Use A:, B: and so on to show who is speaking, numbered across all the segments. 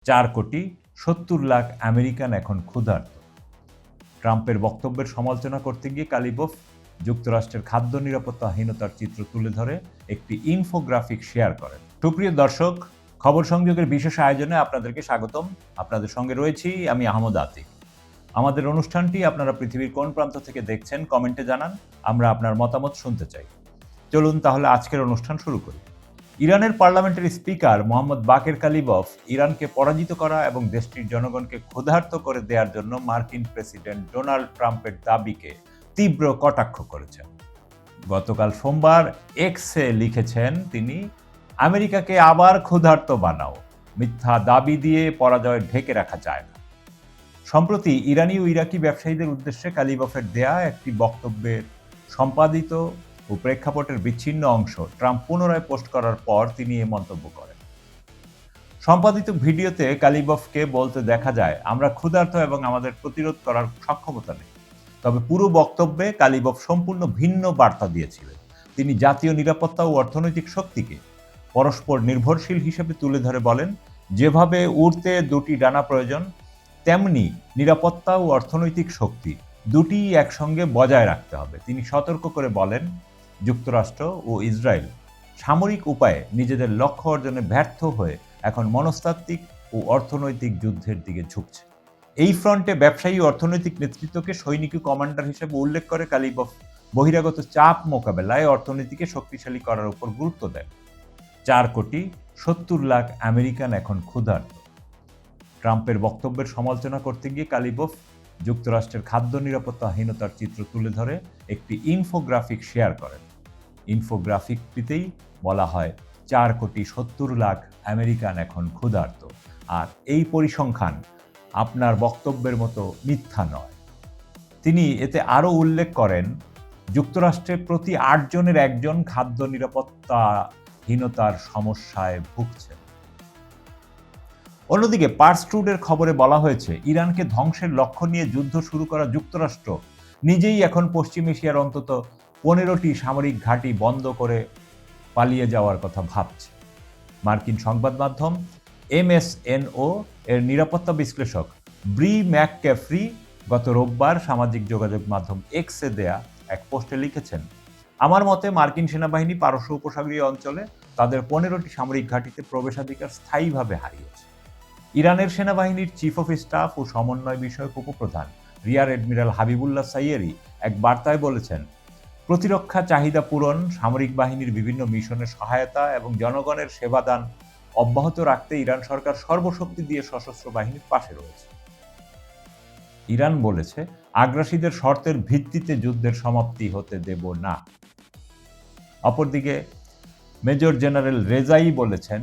A: 4,70,00,000 American এখন ক্ষুধার্ত। ট্রাম্পের বক্তব্যের সমালোচনা করতে গিয়ে কালিবফ যুক্তরাষ্ট্রের খাদ্য নিরাপত্তাহীনতার চিত্র তুলে ধরে একটি ইনফোগ্রাফিক শেয়ার করেন। সুপ্রিয় দর্শক, খবর সংযোগের বিশেষ আয়োজনে আপনাদেরকে স্বাগতম। আপনাদের সঙ্গে রয়েছি আমি আহমদ আতিক। আমাদের অনুষ্ঠানটি আপনারা পৃথিবীর কোন প্রান্ত থেকে দেখছেন কমেন্টে জানান, আমরা আপনার মতামত শুনতে চাই। চলুন তাহলে আজকের অনুষ্ঠান শুরু করি। ইরানের পার্লামেন্টের স্পিকার মোহাম্মদ বাকের কালিবফ ইরানকে পরাজিত করা এবং দেশটির জনগণকে ক্ষুধার্ত করে দেওয়ার জন্য মার্কিন প্রেসিডেন্ট ডোনাল্ড ট্রাম্পের দাবিকে তীব্র কটাক্ষ করেছেন। গতকাল সোমবার এক্সে লিখেছেন তিনি, আমেরিকাকে আবার ক্ষুধার্ত বানাও, মিথ্যা দাবি দিয়ে পরাজয় ঢেকে রাখা যায় না। সম্প্রতি ইরানি ও ইরাকি ব্যবসায়ীদের উদ্দেশ্যে কালিবফের দেয়া একটি বক্তব্যের সম্পাদিত ও প্রেক্ষাপটের বিচ্ছিন্ন অংশ ট্রাম্প পুনরায় পোস্ট করার পর তিনি এ মন্তব্য করেন। সম্পাদিত ভিডিওতে কালিবফকে বলতে দেখা যায়, আমরা ক্ষুধার্ত এবং আমাদের প্রতিরোধ করার সক্ষমতা নেই। তবে পুরো বক্তব্যে কালিবফ সম্পূর্ণ ভিন্ন বার্তা দিয়েছিলেন। তিনি জাতীয় নিরাপত্তা ও অর্থনৈতিক শক্তিকে পরস্পর নির্ভরশীল হিসেবে তুলে ধরে বলেন, যেভাবে উড়তে দুটি ডানা প্রয়োজন, তেমনি নিরাপত্তা ও অর্থনৈতিক শক্তি দুটিই একসঙ্গে বজায় রাখতে হবে। তিনি সতর্ক করে বলেন, যুক্তরাষ্ট্র ও ইসরায়েল সামরিক উপায়ে নিজেদের লক্ষ্য অর্জনে ব্যর্থ হয়ে এখন মনস্তাত্ত্বিক ও অর্থনৈতিক যুদ্ধের দিকে ঝুঁকছে। এই ফ্রন্টে ব্যবসায়ী ও অর্থনৈতিক নেতৃত্বকে সৈনিক কমান্ডার হিসেবে উল্লেখ করে কালিবফ বহিরাগত চাপ মোকাবেলায় অর্থনীতিকে শক্তিশালী করার উপর গুরুত্ব দেন। 4,70,00,000 আমেরিকান এখন ক্ষুধার্ত। ট্রাম্পের বক্তব্যের সমালোচনা করতে গিয়ে কালিবফ যুক্তরাষ্ট্রের খাদ্য নিরাপত্তাহীনতার চিত্র তুলে ধরে একটি ইনফোগ্রাফিক শেয়ার করেন। ইনফোগ্রাফিকটিতেই বলা হয়, 4,70,00,000 আমেরিকান এখন ক্ষুধার্ত। আর এই পরিসংখ্যান আপনার বক্তব্যের মতো মিথ্যা নয়। তিনি এতে আরও উল্লেখ করেন, যুক্তরাষ্ট্রে প্রতি 8 জনের 1 জন খাদ্য নিরাপত্তাহীনতার সমস্যায় ভুগছেন। অন্যদিকে পার্স টুডের খবরে বলা হয়েছে, ইরানকে ধ্বংসের লক্ষ্য নিয়ে যুদ্ধ শুরু করা যুক্তরাষ্ট্র নিজেই এখন পশ্চিম এশিয়ার অন্তত 15টি সামরিক ঘাঁটি বন্ধ করে পালিয়ে যাওয়ার কথা ভাবছে। মার্কিন সংবাদ মাধ্যম MSNO এর নিরাপত্তা বিশ্লেষক ব্রি ম্যাকক্যাফ্রি গত রোববার সামাজিক যোগাযোগ মাধ্যম এক্সে দেয়া এক পোস্টে লিখেছেন, আমার মতে মার্কিন সেনাবাহিনী পারস্য উপসাগরীয় অঞ্চলে তাদের 15টি সামরিক ঘাঁটিতে প্রবেশাধিকার স্থায়ীভাবে হারিয়েছে। ইরানের সেনাবাহিনীর চিফ অফ স্টাফ ও সমন্বয় বিষয়ক উপপ্রধান রিয়ার এডমিরাল হাবিবুল্লাহ সাইয়েরি এক বার্তায় বলেছেন, প্রতিরক্ষা চাহিদা পূরণ, সামরিক বাহিনীর বিভিন্ন মিশনে সহায়তা এবং জনগণের সেবাদান অব্যাহত রাখতে ইরান সরকার সর্বশক্তি দিয়ে সশস্ত্র বাহিনীর পাশে রয়েছে। ইরান বলেছে, আগ্রাসীদের শর্তের ভিত্তিতে যুদ্ধের সমাপ্তি হতে দেব না। অপরদিকে মেজর জেনারেল রেজাই বলেছেন,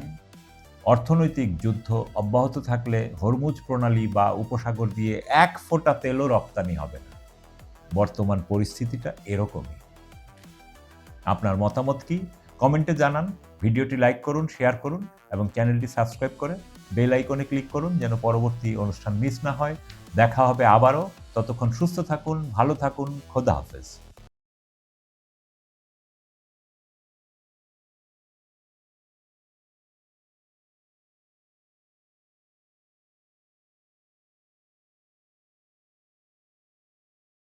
A: অর্থনৈতিক যুদ্ধ অব্যাহত থাকলে হরমুজ প্রণালী বা উপসাগর দিয়ে 1 ফোঁটা তেলও রপ্তানি হবে না। বর্তমান পরিস্থিতিটা এরকমই। আপনার মতামত কি? কমেন্টে জানান। ভিডিওটি লাইক করুন, শেয়ার করুন এবং চ্যানেলটি সাবস্ক্রাইব করে বেল আইকনে ক্লিক করুন যেন পরবর্তী অনুষ্ঠান মিস না হয়। দেখা হবে আবারও। ততক্ষণ সুস্থ থাকুন, ভালো থাকুন। খোদা হাফেজ।